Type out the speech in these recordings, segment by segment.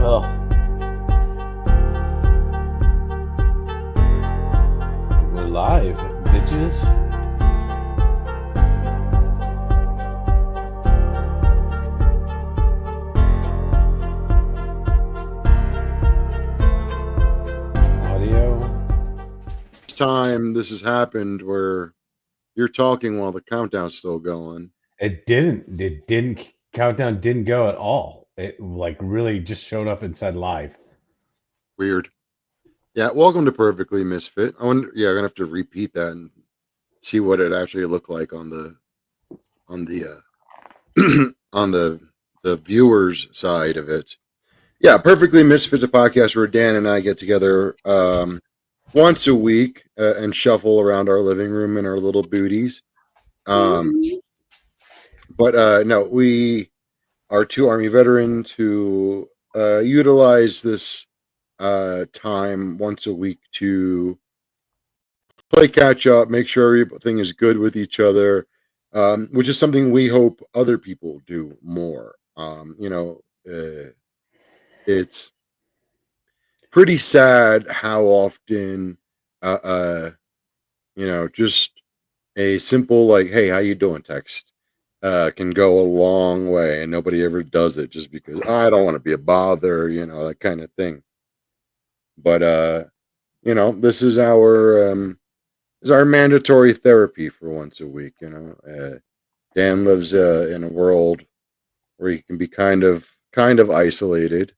Oh, we're live, bitches. Audio. Time this has happened where you're talking while the countdown's still going. It didn't. Countdown didn't go at all. It like really just showed up and said live. Weird. Yeah, welcome to Perfectly Misfit. I wonder. Yeah, I'm gonna have to repeat that and see what it actually looked like on the on the viewers side of it. Yeah, Perfectly Misfit's a podcast where Dan and I get together once a week and shuffle around our living room in our little booties. But no, we are two Army veterans who utilize this time once a week to play catch up, make sure everything is good with each other, which is something we hope other people do more. It's pretty sad how often, uh, uh, just a simple like, "Hey, how you doing?" text can go a long way, and nobody ever does it just because I don't want to be a bother, that kind of thing. But this is our mandatory therapy for once a week. Dan lives in a world where he can be kind of isolated.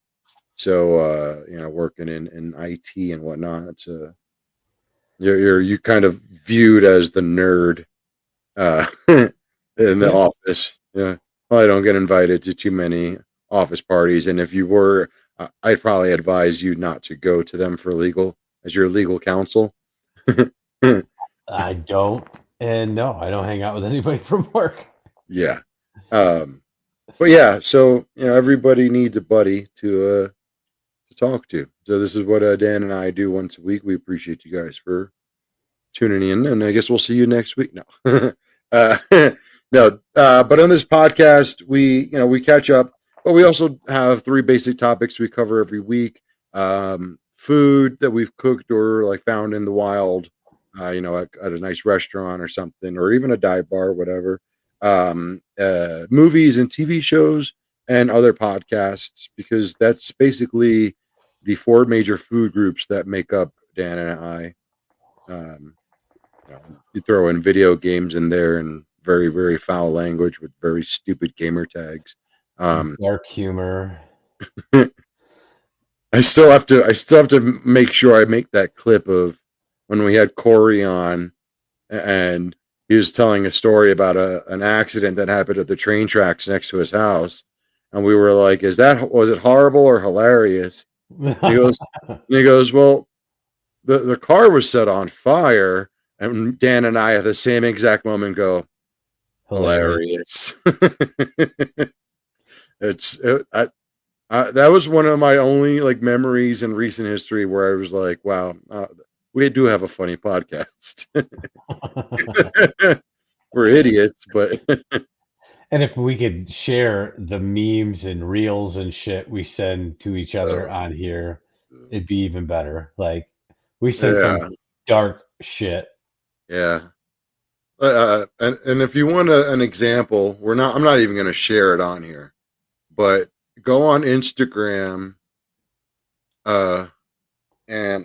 So working in IT and whatnot, it's you kind of viewed as the nerd in the office. Yeah, well, I don't get invited to too many office parties, and if you were, I'd probably advise you not to go to them as your legal counsel. I don't, and no, I don't hang out with anybody from work. Yeah. But yeah, so everybody needs a buddy to talk to. So this is what Dan and I do once a week. We appreciate you guys for tuning in, and I guess we'll see you next week. No, uh, no. But on this podcast, we catch up, but we also have three basic topics we cover every week: food that we've cooked or like found in the wild, at a nice restaurant or something, or even a dive bar, whatever. Movies and TV shows and other podcasts, because that's basically the four major food groups that make up Dan and I. You throw in video games in there and very, very foul language with very stupid gamer tags. Dark humor. I still have to make sure I make that clip of when we had Corey on, and he was telling a story about an accident that happened at the train tracks next to his house, and we were like, was it horrible or hilarious?" And he goes, "Well, the car was set on fire," and Dan and I at the same exact moment go, "Hilarious." That was one of my only like memories in recent history where I was like, "Wow, we do have a funny podcast." We're idiots, but And if we could share the memes and reels and shit we send to each other on here, it'd be even better. Like we send some dark shit. Yeah. And if you want an example, I'm not even going to share it on here, but go on Instagram. And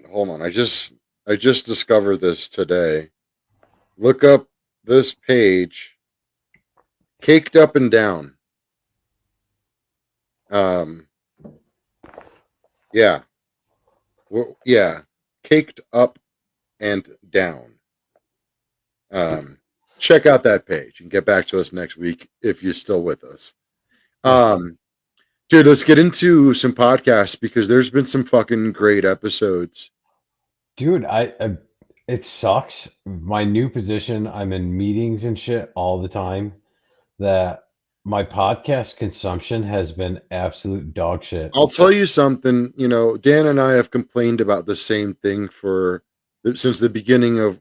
hold on, I just discovered this today. Look up this page, Caked Up and Down. Yeah. Well, yeah. Caked Up and Down. Check out that page and get back to us next week if you're still with us. Dude, let's get into some podcasts because there's been some fucking great episodes. Dude, it sucks. My new position, I'm in meetings and shit all the time, that my podcast consumption has been absolute dog shit. I'll tell you something, Dan and I have complained about the same thing since the beginning of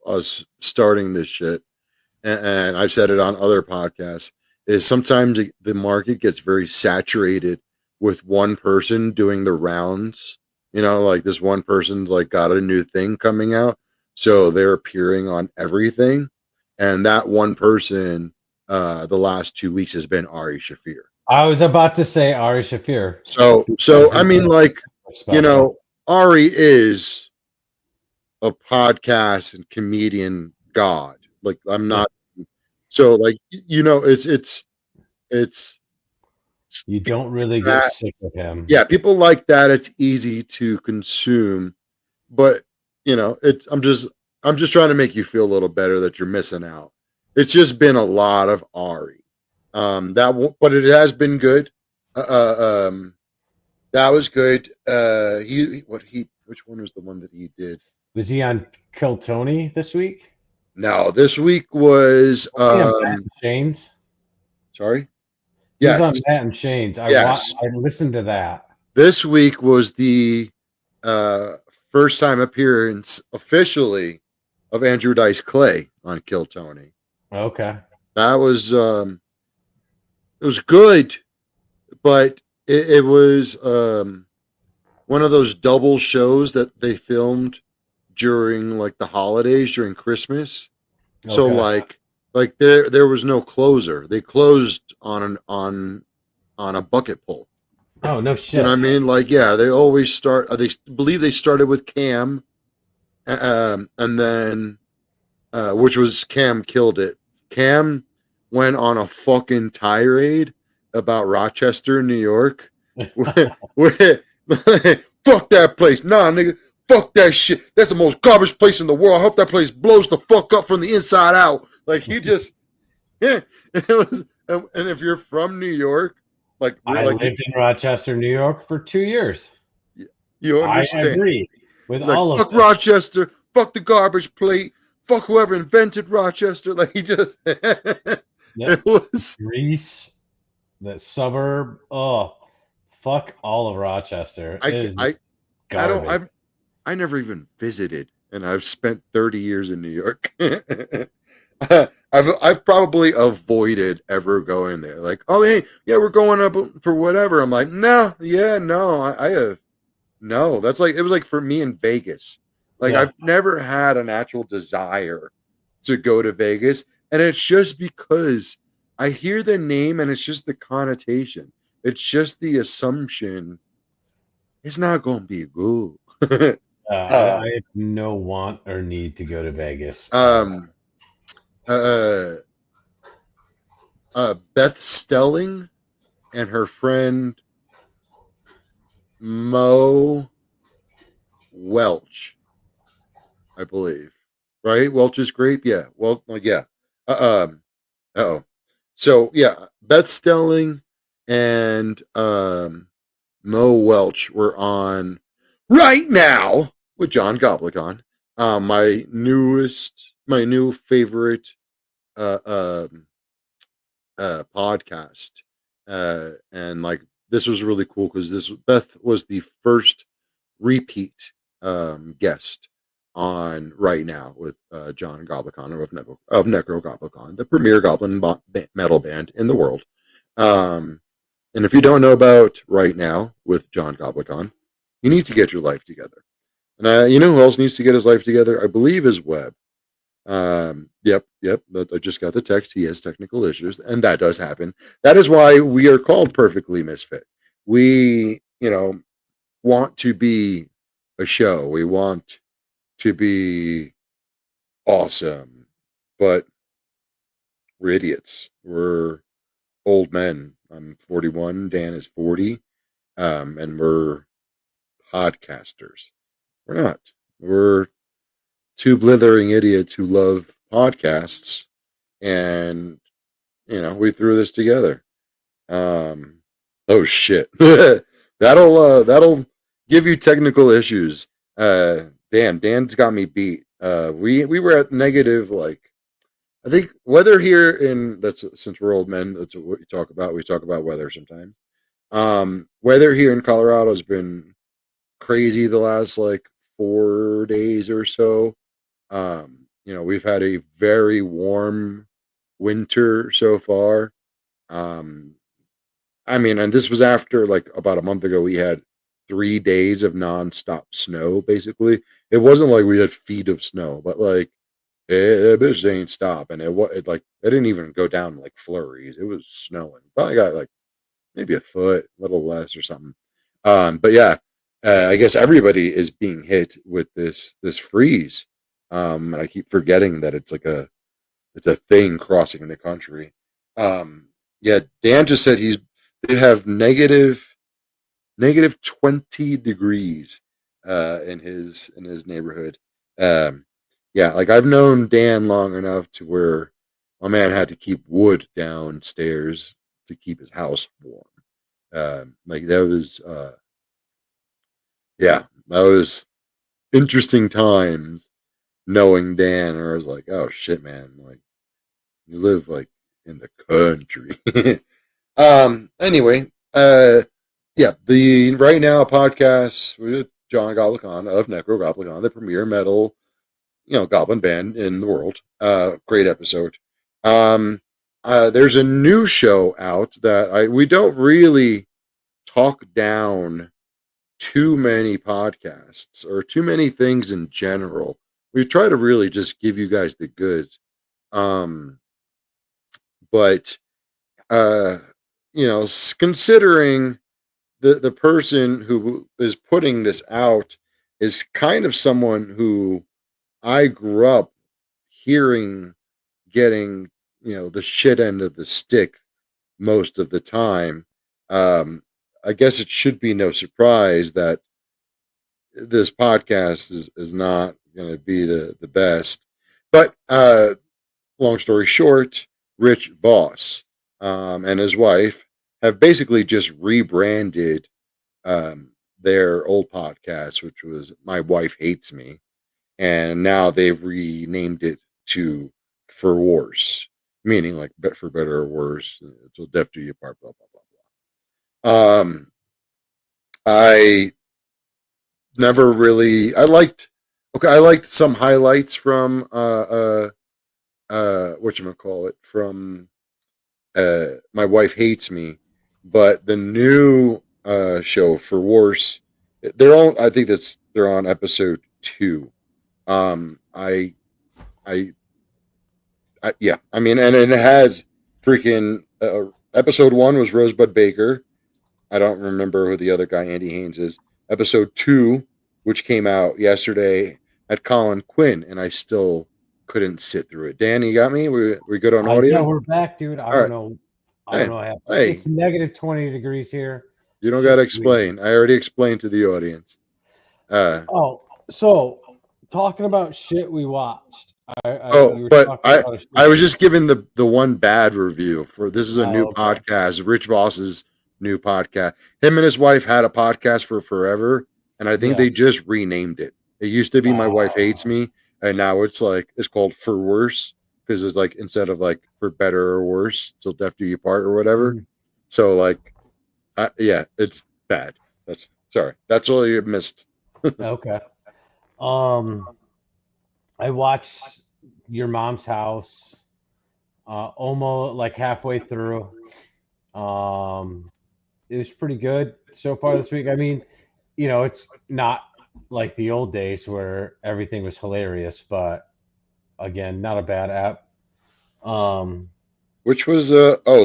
us starting this shit. And I've said it on other podcasts, is sometimes the market gets very saturated with one person doing the rounds. You know, like this one person's like got a new thing coming out, so they're appearing on everything. And that one person, the last 2 weeks has been Ari Shafir. I was about to say Ari Shafir. So I mean, like, you know, Ari is a podcast and comedian god. Like, I'm not. So, like, you know, it's you don't really get that, sick of him. yeah, people like that. It's easy to consume, but you know, I'm just trying to make you feel a little better that you're missing out. It's just been a lot of Ari. But it has been good. That was good. Which one was the one that he did? Was he on Kill Tony this week? No, this week was Matt and Shane's. Sorry. He was on Matt and Shane's. I listened to that. This week was the first time appearance officially of Andrew Dice Clay on Kill Tony. Okay. That was it was good, but it was one of those double shows that they filmed during like the holidays, during Christmas. Okay. So like there was no closer. They closed on a bucket pull. Oh, no shit. You know what I mean? Like, yeah, they always start. They believe they started with Cam, and then which was Cam killed it. Cam went on a fucking tirade about Rochester, New York. Fuck that place. Nah, nigga. Fuck that shit. That's the most garbage place in the world. I hope that place blows the fuck up from the inside out. Like, he just, yeah. It was, and if you're from New York, like, I lived in Rochester, New York for 2 years. You understand? I agree with like, all of fuck this. Rochester. Fuck the garbage plate. Fuck whoever invented Rochester. Like, he just, it was Greece, the suburb. Oh, fuck all of Rochester. I never even visited, and I've spent 30 years in New York. I've probably avoided ever going there. Like, oh hey, yeah, we're going up for whatever. I'm like, no, I have no. That's like, it was like for me in Vegas. Like, yeah. I've never had an actual desire to go to Vegas, and it's just because I hear the name and it's just the connotation. It's just the assumption it's not going to be good. I have no want or need to go to Vegas. Beth Stelling and her friend Mo Welch, I believe. Right? Welch's Grape? Yeah. Well, yeah. So, yeah, Beth Stelling and Mo Welch were on Right Now with John Goblikon. My new favorite podcast. And like, this was really cool because Beth was the first repeat guest on Right Now with John Goblikon of Necro Goblikon, the premier goblin metal band in the world. And if you don't know about Right Now with John Goblikon, you need to get your life together. And you know who else needs to get his life together? I believe is Webb. Yep. I just got the text. He has technical issues, and that does happen. That is why we are called Perfectly Misfit. We, want to be a show. We want to be awesome, but we're idiots. We're old men. I'm 41. Dan is 40. And we're podcasters. We're not. We're two blithering idiots who love podcasts, and we threw this together. Oh shit. that'll give you technical issues. Damn, Dan's got me beat. We were at negative, like, I think weather here since we're old men, that's what we talk about. We talk about weather sometimes. Weather here in Colorado has been crazy the last like 4 days or so. We've had a very warm winter so far. I mean, and this was after like about a month ago, we had 3 days of nonstop snow. Basically, it wasn't like we had feet of snow, but like it just ain't stop, and it didn't even go down like flurries. It was snowing. Probably got like maybe a foot, a little less or something. But yeah, I guess everybody is being hit with this freeze. And I keep forgetting that it's a thing crossing the country. Yeah, Dan just said they have negative 20 degrees in his neighborhood. Yeah, like I've known Dan long enough to where my man had to keep wood downstairs to keep his house warm. Like that was yeah, that was interesting times knowing Dan. Or I was like, oh shit, man, like you live like in the country. Anyway, yeah, the Right Now podcast with John Goblikon of Necro Goblikon, the premier metal, goblin band in the world. Great episode. There's a new show out that we don't really talk down too many podcasts or too many things in general. We try to really just give you guys the goods. But considering the person who is putting this out is kind of someone who I grew up hearing getting, the shit end of the stick most of the time. I guess it should be no surprise that this podcast is not going to be the best. But long story short, Rich Voss and his wife have basically just rebranded their old podcast, which was My Wife Hates Me. And now they've renamed it to For Worse, meaning like for better or worse, till death do you part, blah, blah, blah, blah. I never really, I liked some highlights from, whatchamacallit, from My Wife Hates Me, but the new show For Worse, I think they're on episode 2. Yeah, I mean, and it has freaking episode 1 was Rosebud Baker. I don't remember who the other guy, Andy Haynes, is. Episode 2, which came out yesterday, had Colin Quinn, and I still couldn't sit through it. Dan, you got me? We good on audio? Yeah, we're back, dude. I don't know what happened. Hey. It's negative 20 degrees here. You don't got to explain. I already explained to the audience. So talking about shit we watched. I was just giving the one bad review for this is a new podcast, Rich Voss's new podcast. Him and his wife had a podcast for forever, and I think they just renamed it. It used to be My Wife Hates Me, and now it's called For Worse, because it's like instead of like for better or worse, till death do you part or whatever. Mm-hmm. So yeah, it's bad. That's all you missed. Okay. I watched Your Mom's House almost like halfway through. It was pretty good so far this week. I mean, it's not like the old days where everything was hilarious, but again, not a bad app. Which was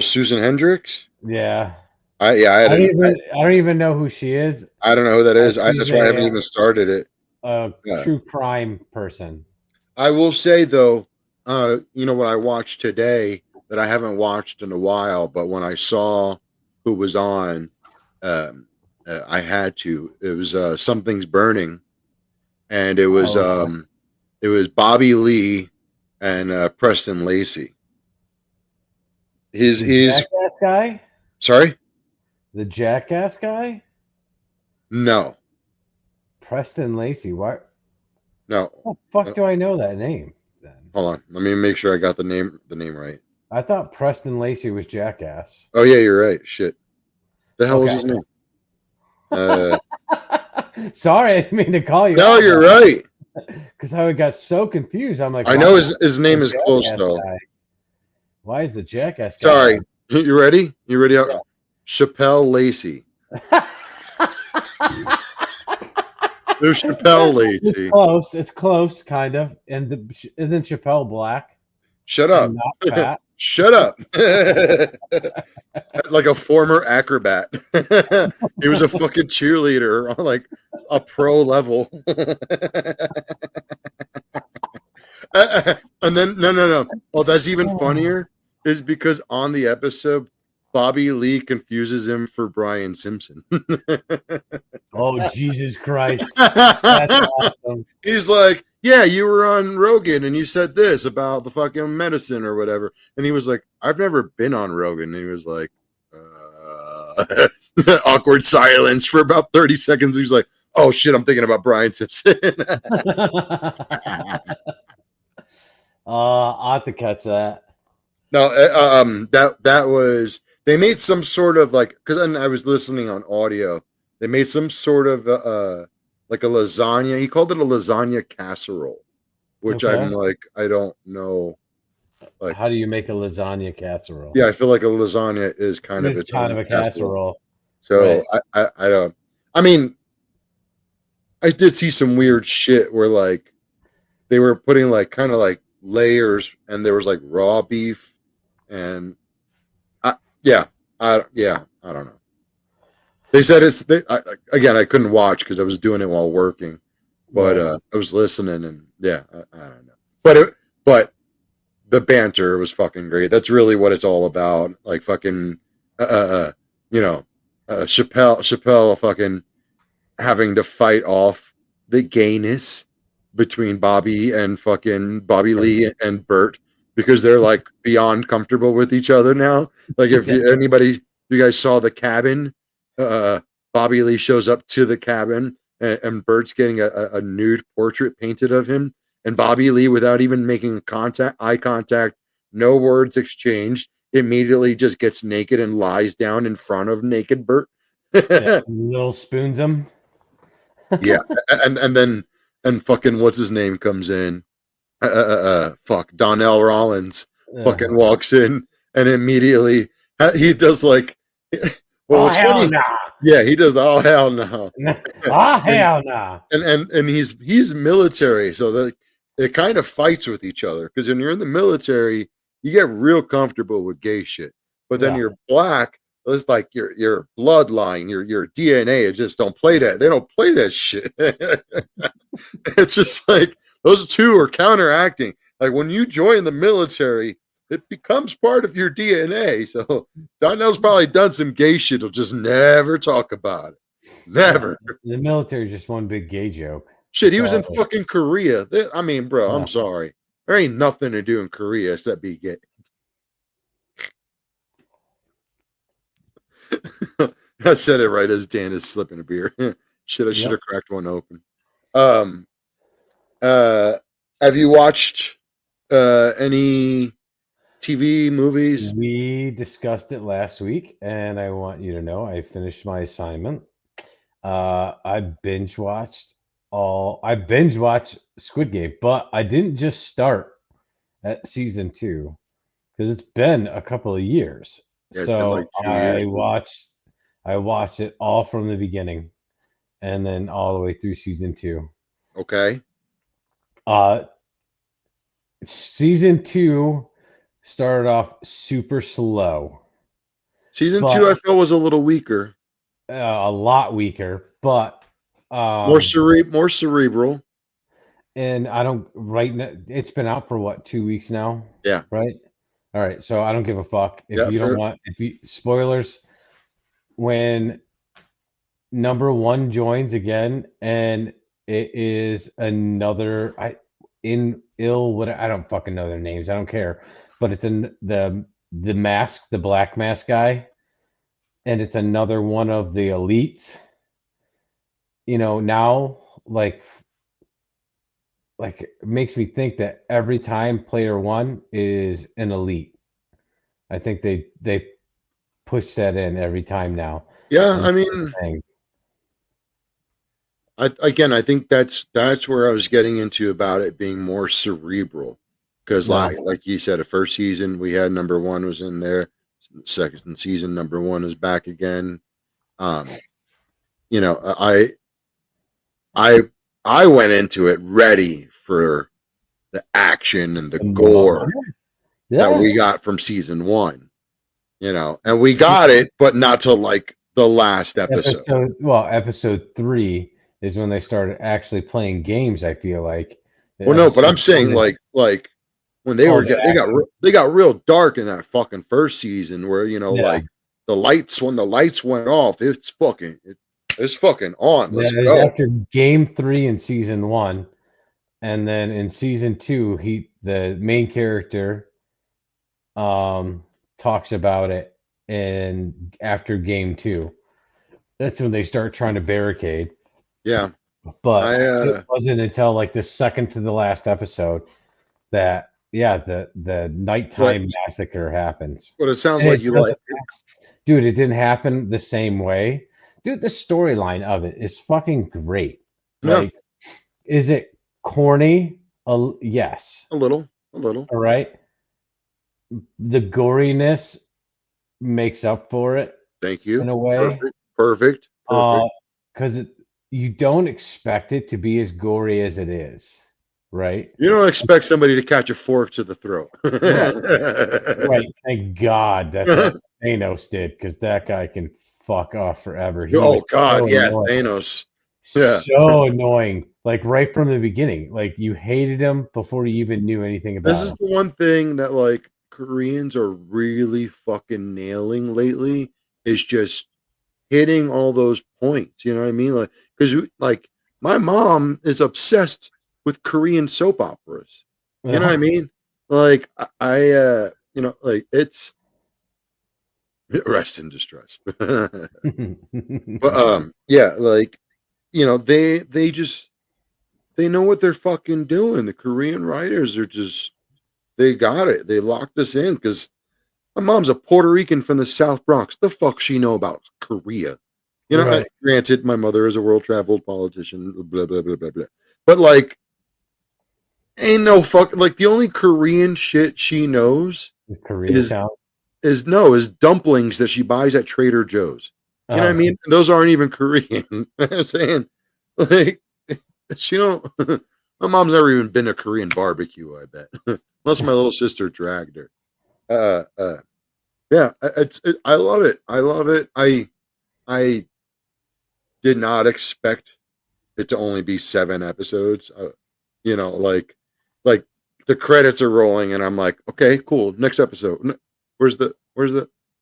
Susan Hendricks? Yeah. I don't even know who she is. I don't know who that is. That's why I haven't even started it. True crime person. I will say though, what I watched today that I haven't watched in a while, but when I saw who was on, I had to. It was Something's Burning, and it was Bobby Lee and Preston Lacey. He's Jackass guy. Sorry, the Jackass guy. No, Preston Lacey. What? No. How the fuck do I know that name then? Hold on. Let me make sure I got the name right. I thought Preston Lacey was Jackass. Oh yeah, you're right. Shit. The hell was his name? Sorry, I didn't mean to call you. No, you're right. Because I got so confused. I'm like, I know his name is close though. Guy. Why is the Jackass guy? Sorry. You ready? You ready? Yeah. Chappelle Lacey. There's Chappelle Lacey. Close. It's close, kind of. And isn't Chappelle black Shut and up. not fat? Shut up. Like a former acrobat. He was a fucking cheerleader on like a pro level. And then no. Oh, that's even funnier is because on the episode, Bobby Lee confuses him for Brian Simpson. Oh, Jesus Christ. That's awesome. He's like, yeah, you were on Rogan and you said this about the fucking medicine or whatever. And he was like, I've never been on Rogan. And he was like, awkward silence for about 30 seconds. He's like, oh shit, I'm thinking about Brian Simpson. I'll have to catch that. No, that was, they made some sort of like, because I was listening on audio. They made some sort of like a lasagna. He called it a lasagna casserole, which Okay. I'm like, I don't know. Like, how do you make a lasagna casserole? Yeah, I feel like a lasagna is kind of its kind own of a casserole. So right. I don't. I mean, I did see some weird shit where like they were putting like kind of like layers, and there was like raw beef, and I don't know. They said again, I couldn't watch because I was doing it while working, but Right. I was listening, and yeah, I don't know. But the banter was fucking great. That's really what it's all about. Like fucking, Chappelle fucking having to fight off the gayness between Bobby and fucking Bobby Lee and Bert because they're like beyond comfortable with each other now. Like if you guys saw The Cabin, Bobby Lee shows up to the cabin and Bert's getting a nude portrait painted of him, and Bobby Lee, without even making eye contact, no words exchanged, immediately just gets naked and lies down in front of naked Bert. Little spoons him. Yeah, and then fucking what's his name comes in, Donnell Rollins fucking walks in and immediately he does like, well, oh hell no. Yeah, he does. Oh hell no. Oh hell no. And he's military, so that it kind of fights with each other because when you're in the military, you get real comfortable with gay shit, but then you're black. It's like your bloodline, your DNA. It just don't play that. They don't play that shit. It's just like those two are counteracting. Like when you join the military, it becomes part of your DNA. So Donnell's probably done some gay shit. He'll just never talk about it. Never. The military is just one big gay joke. Shit, he was in fucking Korea. I mean, bro, I'm sorry. There ain't nothing to do in Korea except be gay. I said it right as Dan is slipping a beer. Shit, I should have cracked one open. Have you watched any TV movies? We discussed it last week, and I want you to know I finished my assignment. I binge watched Squid Game, but I didn't just start at season 2 because it's been a couple of years. Yeah, so like 2 years. I watched it all from the beginning and then all the way through season 2. Okay. Season 2 started off super slow. Season 2 I felt was a little weaker. A lot weaker, but more cerebral. And I don't right now. It's been out for what, 2 weeks now? Yeah. Right. All right. So I don't give a fuck if you don't want. Spoilers. When number 1 joins again, and it is another. I don't fucking know their names. I don't care. But it's in the mask, the black mask guy, and it's another one of the elites. Now like it makes me think that every time player 1 is an elite. I think they push that in every time now. Yeah, I mean, I think that's where I was getting into about it being more cerebral, because like you said, the first season we had number 1 was in there, second season number 1 is back again. You know, I went into it ready for the action and the gore that we got from season 1. You know, and we got it, but not till like the last episode. Episode 3 is when they started actually playing games. I feel like. Well, no, but I'm saying like when they they got real dark in that fucking first season, where like when the lights went off, it's fucking on. Let's go. After game 3 in season 1, and then in season 2, the main character talks about it, and after game 2, that's when they start trying to barricade. Yeah, but it wasn't until like the second to the last episode that the nighttime massacre happens. But it sounds like you like, dude. It didn't happen the same way, dude. The storyline of it is fucking great. Like, is it corny? Yes, a little. All right. The goriness makes up for it. Thank you. In a way, perfect. Because you don't expect it to be as gory as it is, right? You don't expect somebody to catch a fork to the throat. Right. Thank God that's what Thanos did, because that guy can fuck off forever. Oh God, Thanos. Yeah. So annoying. Like right from the beginning. Like you hated him before you even knew anything about him. This is the one thing that like Koreans are really fucking nailing lately, is just hitting all those points. You know what I mean? Like, because like my mom is obsessed with Korean soap operas. You know what I mean? Like I like it's rest in distress. But yeah, like they know what they're fucking doing. The Korean writers are just, they got it. They locked us in, because my mom's a Puerto Rican from the South Bronx. The fuck she know about Korea? Granted, my mother is a world-traveled politician, blah, blah, blah, blah, blah. But, like, ain't no fuck. Like, the only Korean shit she knows is dumplings that she buys at Trader Joe's. You know what I mean? Those aren't even Korean. I'm saying, like, she don't. My mom's never even been to Korean barbecue, I bet. Unless my little sister dragged her. Yeah, I love it. I love it. I did not expect it to only be 7 episodes. Like the credits are rolling, and I'm like, okay, cool. Next episode. Where's the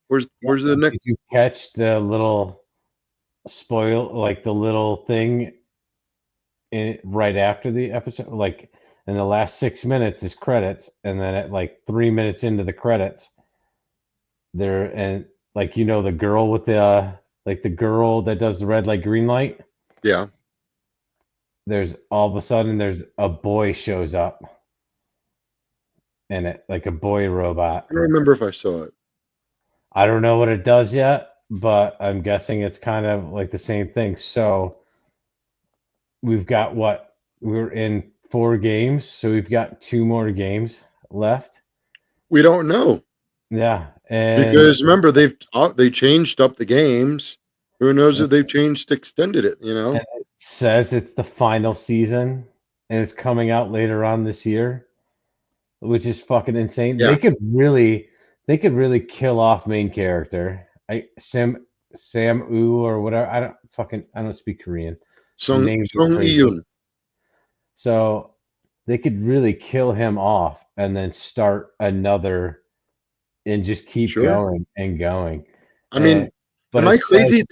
next? Did you catch the little the little thing right after the episode? Like, in the last 6 minutes is credits, and then at like 3 minutes into the credits, the girl with the girl that does the red light, green light. Yeah. There's all of a sudden there's a boy shows up in it, like a boy robot. I don't remember if I saw it. I don't know what it does yet, but I'm guessing it's kind of like the same thing. So we've got we're in 4 games, so we've got 2 more games left. We don't know. Yeah, because remember they changed up the games. Who knows if they've extended it? And it says it's the final season, and it's coming out later on this year, which is fucking insane. Yeah. They could really kill off main character. Sam Woo or whatever. I don't speak Korean. Song Iyun. So they could really kill him off and then start another and just keep going and going. I mean, but am I crazy?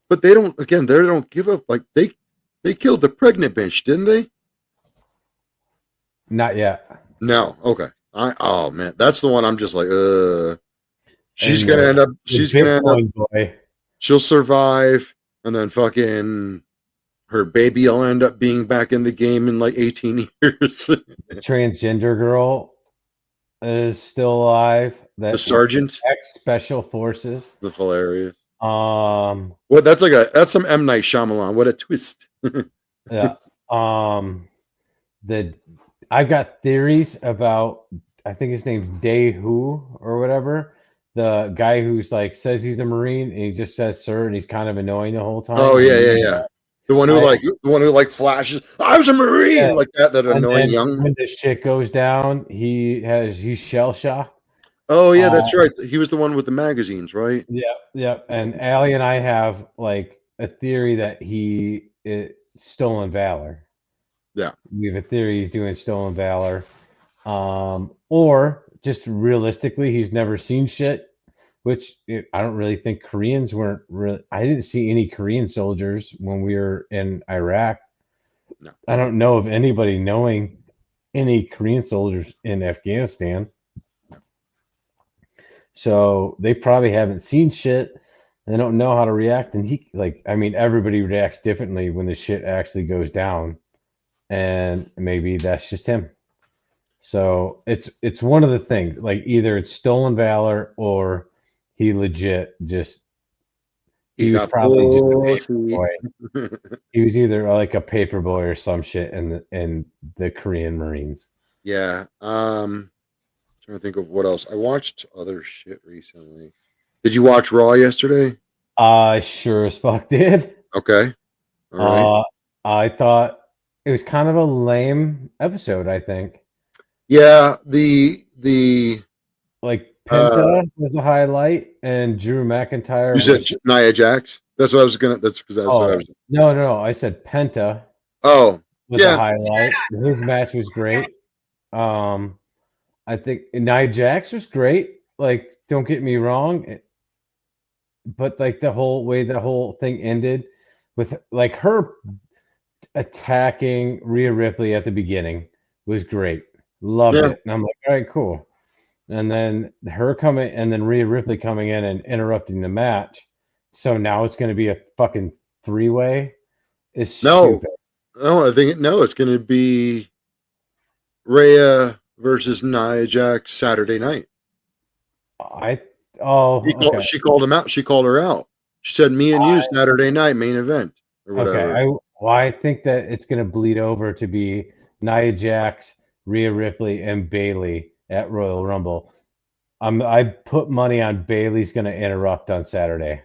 But they don't. Again, they don't give up. Like they killed the pregnant bitch, didn't they? Not yet. No. Okay. Oh man, that's the one. I'm just like, she's gonna end up. She'll survive, and then fucking her baby will end up being back in the game in like 18 years. Transgender girl is still alive. The sergeant, ex-special forces. That's hilarious. That's some M. Night Shyamalan. What a twist. Yeah. I've got theories about I think his name's Dae-Hoo or whatever. The guy who's like says he's a Marine and he just says sir and he's kind of annoying the whole Oh time. yeah, yeah, yeah. The one I who like flashes. I was a yeah, Marine, like that and annoying then young. when the shit goes down, he's shell shocked. Oh yeah, Uh, that's right. He was the one with the magazines, right? yeah, yeah. And Allie and I have like a theory that he is stolen valor. Yeah. We have a theory he's doing stolen valor. Or just realistically, he's never seen shit. I don't really think Koreans weren't really. I didn't see any Korean soldiers when we were in Iraq. No. I don't know of anybody knowing any Korean soldiers in Afghanistan. So they probably haven't seen shit. They don't know how to react. And everybody reacts differently when the shit actually goes down. And maybe that's just him. So it's one of the things. Like either it's stolen valor or he legit just he He's was a probably just a paper pussy. boy. He was either like a paper boy or some shit in the Korean Marines. Yeah. Trying to think of what else. I watched other shit recently. Did you watch Raw yesterday? I sure as fuck did. Okay. All right. Uh, I thought it was kind of a lame episode, I think. Yeah, the Like uh Penta was a highlight and Drew you McIntyre said was Nia Jax. That's what I was gonna. That's because that's what I oh was. no, I said Penta Oh was a yeah, highlight. His match was great. Um, I think Nia Jax was great. Like, don't get me wrong, but like the whole way the whole thing ended with like her attacking Rhea Ripley at the beginning was great. Loved yeah. it. And I'm like, all right, cool. And then her coming and then Rhea Ripley coming in and interrupting the match. So now it's going to be a fucking three-way is No, stupid. no. I think no. It's gonna be Rhea versus Nia Jax Saturday night. I oh okay. She called him out. She called her out. She said, "Me and you I, Saturday night main event or okay. whatever." I think that it's going to bleed over to be Nia Jax, Rhea Ripley, and Bailey at Royal Rumble. I put money on Bailey's going to interrupt on Saturday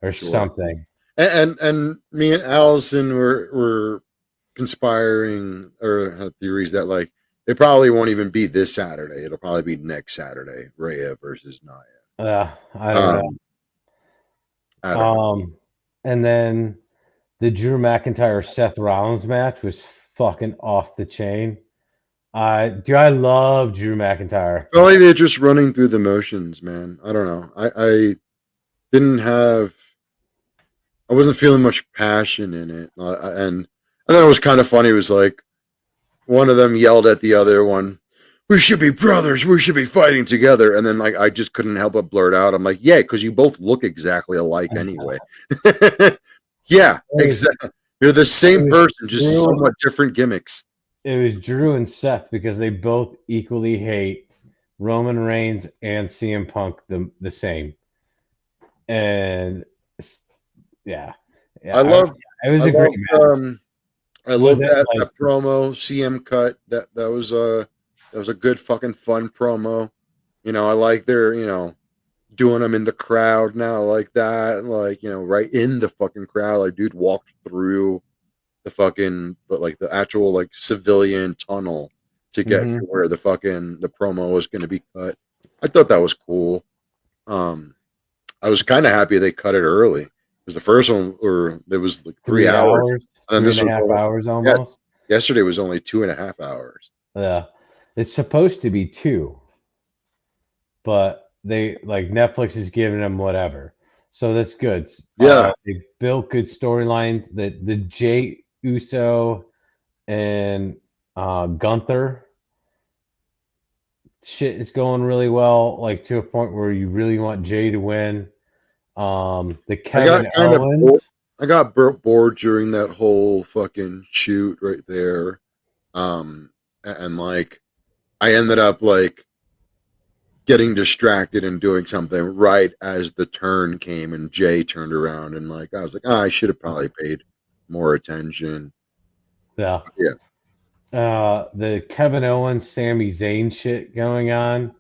or Sure. something. And me and Allison were conspiring or had theories that like it probably won't even be this Saturday. It'll probably be next Saturday. Rhea versus Nia. I don't know. Um, I don't know. And then the Drew McIntyre Seth Rollins match was fucking off the chain. I love Drew McIntyre. I feel like they're just running through the motions, man. I don't know. I didn't have. I wasn't feeling much passion in it, and I thought it was kind of funny. It was like one of them yelled at the other one, "We should be brothers. We should be fighting together." And then like I just couldn't help but blurt out, "I'm like, yeah, because you both look exactly alike anyway." Yeah, exactly. You're the same person, just Drew, somewhat different gimmicks. it was Drew and Seth because they both equally hate Roman Reigns and CM Punk the same. And yeah, I love, it was I a great love, match. I Was love it that like that promo CM cut. That was a good fucking fun promo. You know, I like their doing them in the crowd now like that, like right in the fucking crowd. Like dude walked through the fucking like the actual like civilian tunnel to get to where the promo was going to be cut. I thought that was cool. I was kind of happy they cut it early because the first one or there was like 3 hours, and then three this and a was half only, hours yeah, almost. yesterday was only 2.5 hours. Yeah, it's supposed to be two, but they like Netflix is giving them whatever, so that's good. Yeah, They built good storylines. The Jay Uso and Gunther shit is going really well, like to a point where you really want Jay to win. The I got Kevin kind of bored. Owens, I got bored during that whole fucking shoot right there. And like I ended up like getting distracted and doing something right as the turn came and Jay turned around and like I was like, I should have probably paid more attention. yeah, Yeah. The Kevin Owens, Sami Zayn shit going on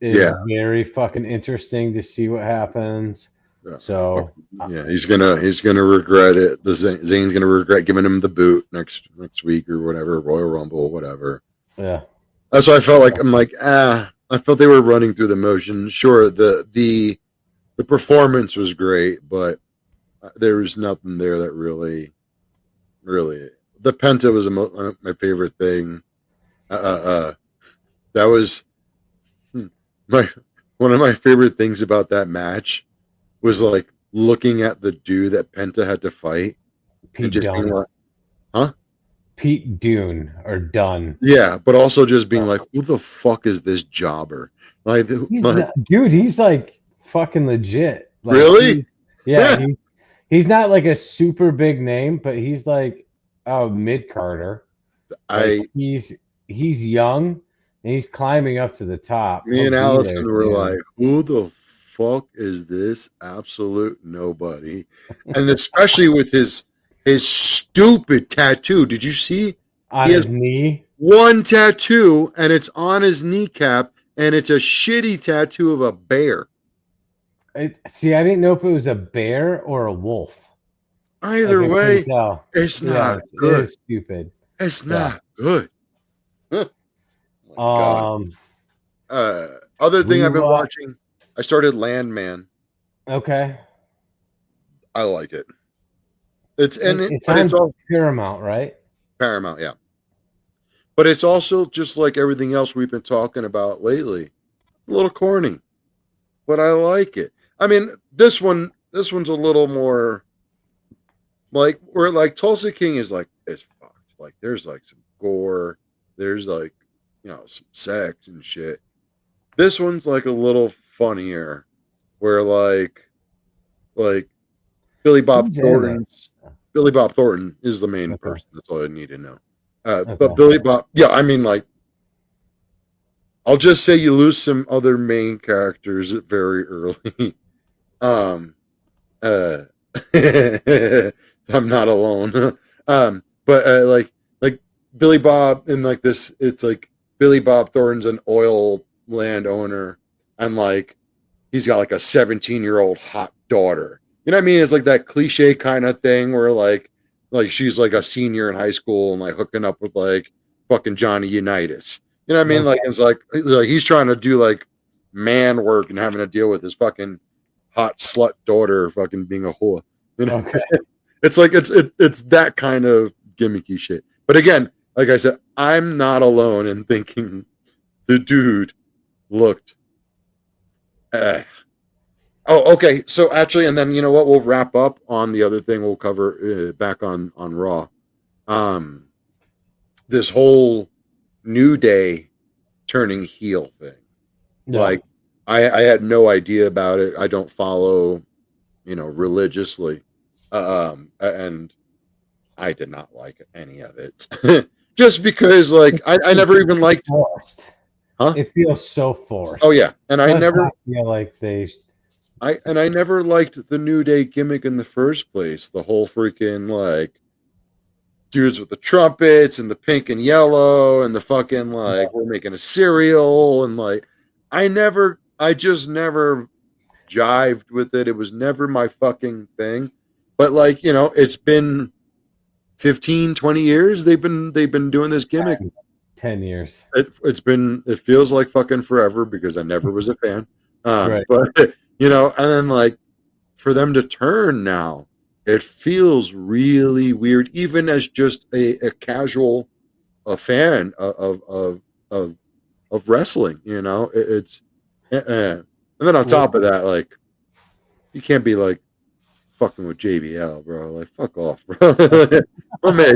is Yeah, very fucking interesting to see what happens. yeah, So, yeah. He's gonna regret it. Zayn's gonna regret giving him the boot next week or whatever, Royal Rumble, whatever. yeah. That's why I felt like I'm like I felt they were running through the motions. Sure, the performance was great, but there was nothing there that really. The Penta was my favorite thing. That was my one of my favorite things about that match was like looking at the dude that Penta had to fight and Pete just being Dunne. like, huh? Pete Dune or Dunn. Yeah, but also just being like, who the fuck is this jobber? Like, He's like not, dude, he's like fucking legit. Like really? yeah, he's not like a super big name, but he's like a mid Carter. Like I he's young and he's climbing up to the top. Me He'll and be there Allison were like, soon. who the fuck is this absolute nobody? And especially with his stupid tattoo. Did you see? On He has his knee. one tattoo and it's on his kneecap and it's a shitty tattoo of a bear. See, I didn't know if it was a bear or a wolf. Like Either I couldn't way, tell. it's Yeah, not it good. is stupid. It's Yeah. not good. Oh my God. Um. Other thing I've We been watching, I started Landman. Okay. I like it. It's in it, It's but it's on all Paramount, right? Paramount, yeah. But it's also just like everything else we've been talking about lately. A little corny, but I like it. I mean, this one's a little more like where like Tulsa King is like it's fucked. Like there's like some gore, there's like some sex and shit. This one's like a little funnier, where like Billy Bob Who's in it? Thornton's Billy Bob Thornton is the main Okay. person. That's all I need to know. But Okay. Billy Bob, yeah, I mean, like, I'll just say you lose some other main characters very early. um, uh, I'm not alone. But like Billy Bob and like this, it's like Billy Bob Thornton's an oil landowner, and like he's got like a 17-year-old hot daughter. You know what I mean? It's like that cliche kind of thing where like she's like a senior in high school and like hooking up with like fucking Johnny Unitas. You know what I mean? Okay. Like it's like he's trying to do like man work and having to deal with his fucking hot slut daughter fucking being a whore. You know, Okay. it's like it's that kind of gimmicky shit. But again, like I said, I'm not alone in thinking the dude looked uh, oh, okay. So actually, and then you know what? We'll wrap up on the other thing. We'll cover back on Raw. Um, this whole New Day turning heel thing. Yeah. Like, I had no idea about it. I don't follow, religiously, and I did not like any of it. Just because, like, I never even liked, Forced. huh? It feels so forced. Oh yeah, and I Does never not feel like they. I never liked the New Day gimmick in the first place. The whole freaking like dudes with the trumpets and the pink and yellow and the fucking like we're making a cereal and like I just never jived with it. It was never my fucking thing. But like, it's been 15, 20 years they've been doing this gimmick. 10 years. It feels like fucking forever because I never was a fan. Right. But and then like for them to turn now, it feels really weird, even as just a casual fan of wrestling. It's and then on top of that, like you can't be like fucking with JBL, bro. Like fuck off, bro. That's my man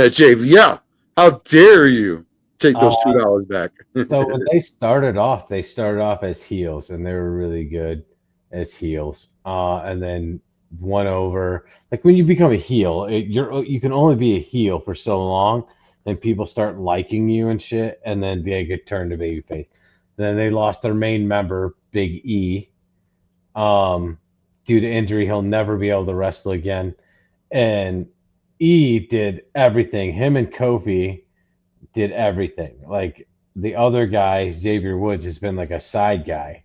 JBL. How dare you take those $2 back? So when they started off as heels, and they were really good as heels. And then won over. Like when you become a heel, you can only be a heel for so long, and people start liking you and shit, and then they get turned to babyface. Then they lost their main member, Big E, due to injury. He'll never be able to wrestle again. And E did everything. Him and Kofi. did everything. Like the other guy, Xavier Woods, has been like a side guy,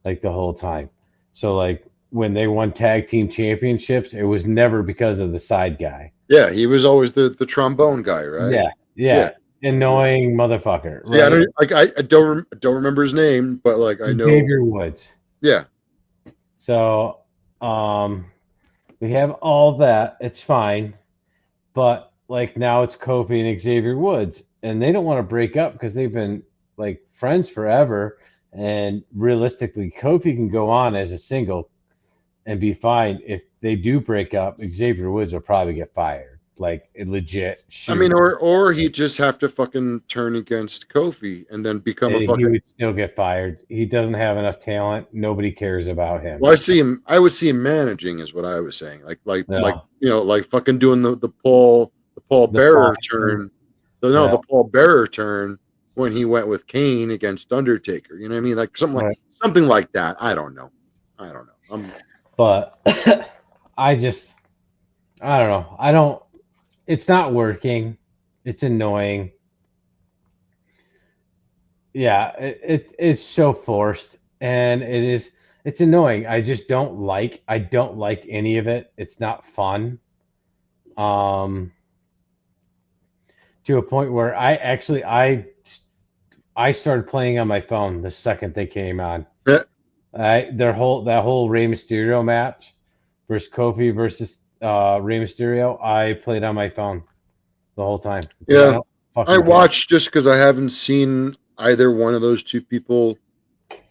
like the whole time. So like when they won tag team championships, it was never because of the side guy. Yeah, he was always the trombone guy, right? Yeah, Yeah. yeah, annoying motherfucker, So, yeah, I right? don't like I don't remember his name, but like I know. Xavier Woods. Yeah, So we have all that. It's fine. But like now it's Kofi and Xavier Woods, and they don't want to break up because they've been like friends forever. And realistically, Kofi can go on as a single and be fine. If they do break up, Xavier Woods will probably get fired. Like legit. I mean, or he'd just have to fucking turn against Kofi and then become a fucking. He would still get fired. He doesn't have enough talent. Nobody cares about him. Well, I would see him managing, is what I was saying. Like fucking doing the Paul Bearer turn. The Paul Bearer turn when he went with Kane against Undertaker. You know what I mean? Like something like that. I don't know. But I don't know. It's not working. It's annoying. Yeah, it's so forced, and it's annoying. I don't like any of it. It's not fun. To a point where I started playing on my phone the second they came on. Yeah. That whole Rey Mysterio match versus Kofi versus Rey Mysterio, I played on my phone the whole time. Yeah, I watched just because I haven't seen either one of those two people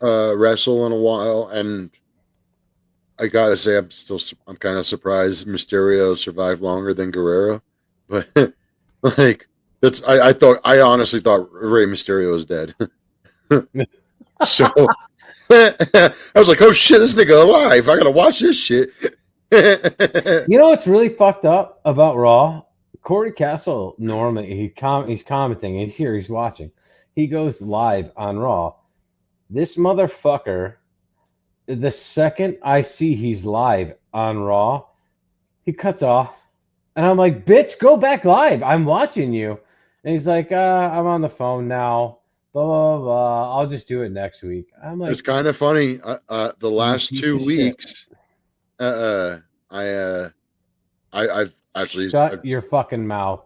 wrestle in a while, and I gotta say I'm kind of surprised Mysterio survived longer than Guerrero, but like I honestly thought Rey Mysterio was dead. So I was like, oh shit, this nigga alive. I gotta watch this shit. You know what's really fucked up about Raw? Corey Castle normally he's commenting, he's here, he's watching. He goes live on Raw. This motherfucker, the second I see he's live on Raw, he cuts off. And I'm like, bitch, go back live. I'm watching you. And he's like, I'm on the phone now. Blah, blah, blah. I'll just do it next week. I'm like, it's kind of funny. The last 2 weeks, I've actually shut your fucking mouth.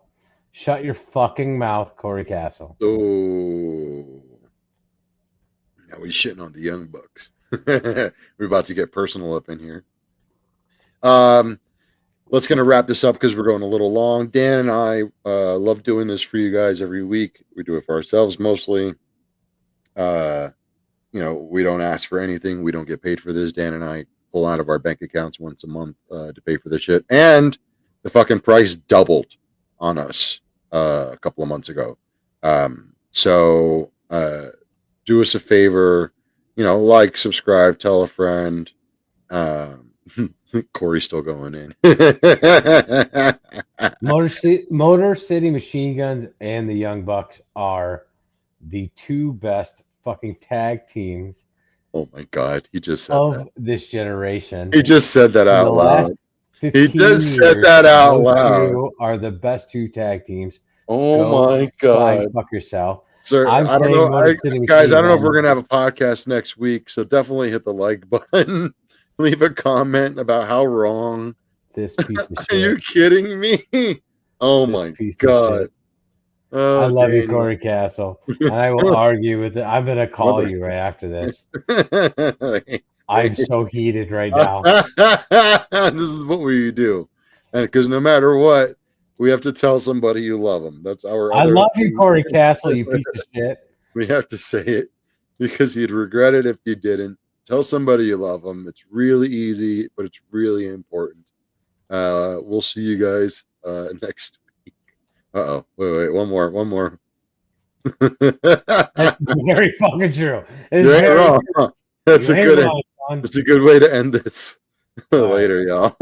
Shut your fucking mouth, Corey Castle. Oh, now we're shitting on the Young Bucks. We're about to get personal up in here. Let's gonna wrap this up because we're going a little long. Dan and I love doing this for you guys every week. We do it for ourselves mostly. We don't ask for anything. We don't get paid for this. Dan and I pull out of our bank accounts once a month to pay for this shit. And the fucking price doubled on us a couple of months ago. So do us a favor, like, subscribe, tell a friend. Corey's still going in. Motor City Machine Guns and the Young Bucks are the two best fucking tag teams. Oh my God, he just said of that. This generation. He just said that out loud. He just said that out loud. Are the best two tag teams. Oh my God. Fuck yourself. Sir, I don't know. Guys, I don't know if we're going to have a podcast next week, so definitely hit the like button. Leave a comment about how wrong. This piece of shit. Are you kidding me? Oh my God. I love you, Corey Castle. And I will argue with it. I'm going to call you right after this. I'm so heated right now. This is what we do. And because no matter what, we have to tell somebody you love them. That's our I love you, Corey Castle, you piece of shit. We have to say it because you'd regret it if you didn't. Tell somebody you love them. It's really easy, but it's really important. We'll see you guys next week. Uh-oh. Wait. One more. That's very fucking true. You ain't wrong. That's a good way to end this. Later, y'all.